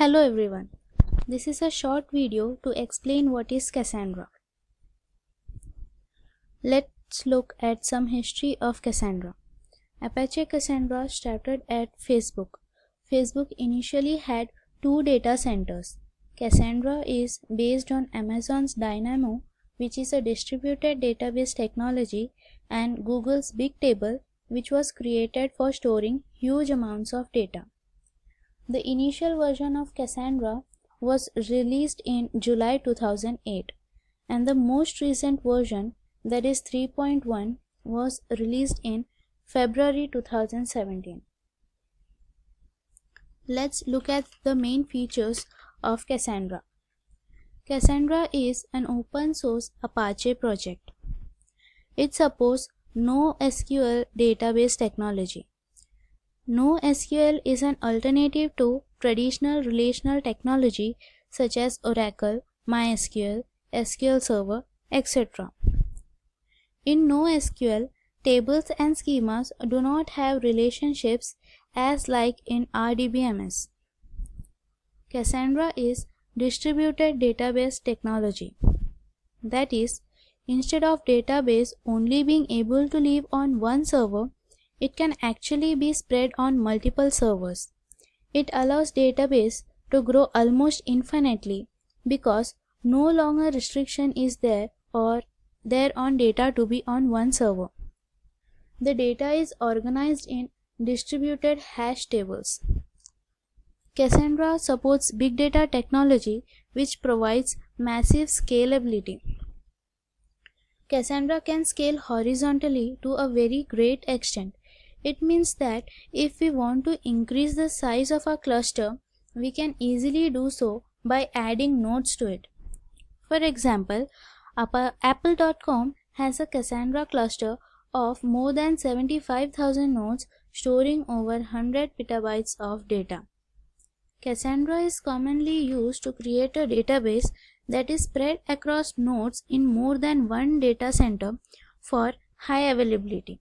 Hello everyone. This is a short video to explain what is Cassandra. Let's look at some history of Cassandra. Apache Cassandra started at Facebook. Facebook initially had two data centers. Cassandra is based on Amazon's Dynamo, which is a distributed database technology, and Google's Bigtable, which was created for storing huge amounts of data. The initial version of Cassandra was released in July 2008, and the most recent version, that is 3.1, was released in February 2017. Let's look at the main features of Cassandra. Cassandra is an open source Apache project. It supports NoSQL database technology. NoSQL is an alternative to traditional relational technology such as Oracle, MySQL, SQL Server, etc. In NoSQL, tables and schemas do not have relationships as like in RDBMS. Cassandra is distributed database technology. That is, instead of database only being able to live on one server, it can actually be spread on multiple servers. It allows database to grow almost infinitely because no longer restriction is there on data to be on one server. The data is organized in distributed hash tables. Cassandra supports big data technology, which provides massive scalability. Cassandra can scale horizontally to a very great extent. It means that if we want to increase the size of our cluster, we can easily do so by adding nodes to it. For example, Apple.com has a Cassandra cluster of more than 75,000 nodes storing over 100 petabytes of data. Cassandra is commonly used to create a database that is spread across nodes in more than one data center for high availability.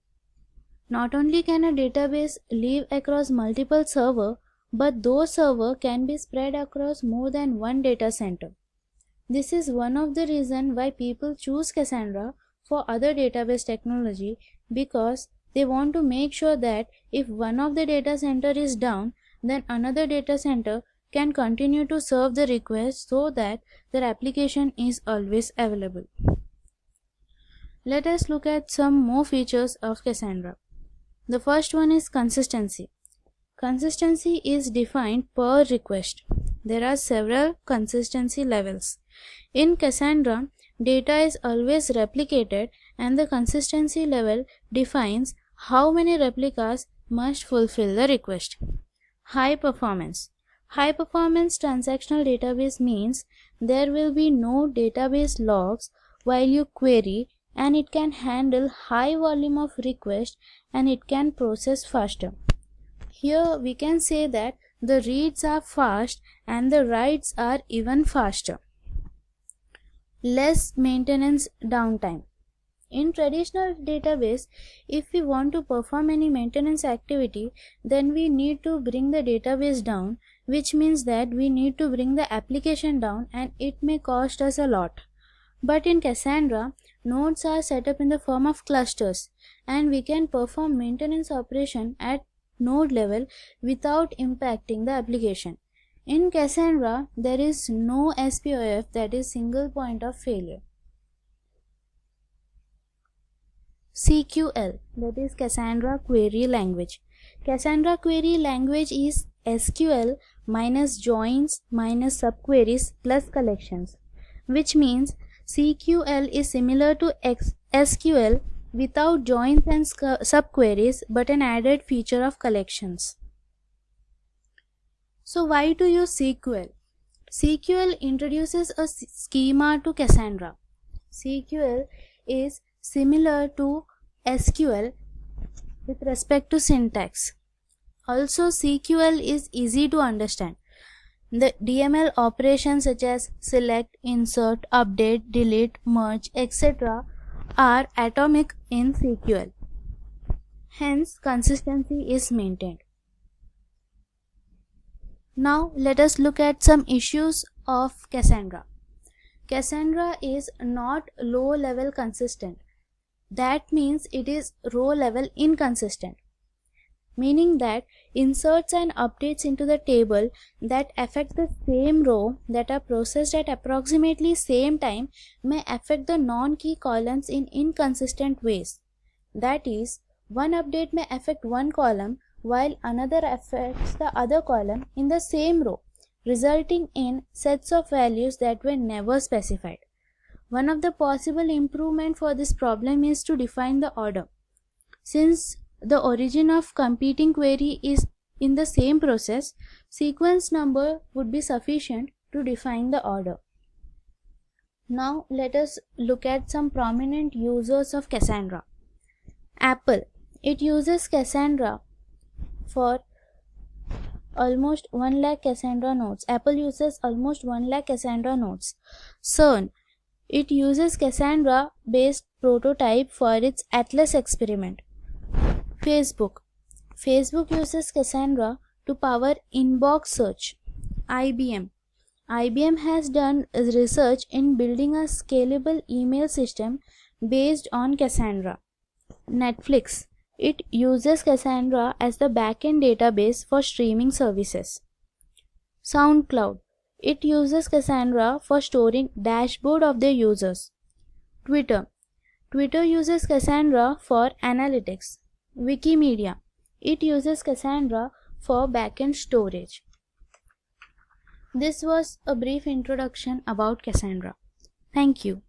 Not only can a database live across multiple servers, but those servers can be spread across more than one data center. This is one of the reasons why people choose Cassandra for other database technology, because they want to make sure that if one of the data center is down, then another data center can continue to serve the request so that their application is always available. Let us look at some more features of Cassandra. The first one is consistency. Consistency is defined per request. There are several consistency levels. In Cassandra, data is always replicated, and the consistency level defines how many replicas must fulfill the request. High performance. High performance transactional database means there will be no database logs while you query, and it can handle high volume of requests, and it can process faster. Here we can say that the reads are fast and the writes are even faster. Less maintenance downtime. In traditional database, if we want to perform any maintenance activity, then we need to bring the database down, which means that we need to bring the application down, and it may cost us a lot. But in Cassandra, nodes are set up in the form of clusters, and we can perform maintenance operation at node level without impacting the application. In Cassandra, there is no SPOF, that is single point of failure. CQL, that is Cassandra Query Language. Cassandra Query Language is SQL minus joins minus subqueries plus collections, which means CQL is similar to SQL without joins and subqueries, but an added feature of collections. So why to use CQL? CQL introduces a schema to Cassandra. CQL is similar to SQL with respect to syntax. Also, CQL is easy to understand. The DML operations such as select, insert, update, delete, merge, etc. are atomic in CQL. Hence, consistency is maintained. Now let us look at some issues of Cassandra. Cassandra is not low level consistent. That means it is row level inconsistent, meaning that inserts and updates into the table that affect the same row that are processed at approximately same time may affect the non-key columns in inconsistent ways. That is, one update may affect one column while another affects the other column in the same row, resulting in sets of values that were never specified. One of the possible improvement for this problem is to define the order. Since the origin of competing query is in the same process, sequence number would be sufficient to define the order. Now let us look at some prominent users of Cassandra. Apple. It uses Cassandra for almost 1 lakh Cassandra nodes. Apple uses almost 1 lakh Cassandra nodes. CERN. It uses Cassandra based prototype for its Atlas experiment. Facebook. Facebook uses Cassandra to power inbox search. IBM. IBM has done research in building a scalable email system based on Cassandra. Netflix. It uses Cassandra as the backend database for streaming services. SoundCloud. It uses Cassandra for storing dashboard of their users. Twitter. Twitter uses Cassandra for analytics. Wikimedia. It uses Cassandra for backend storage. This was a brief introduction about Cassandra. Thank you.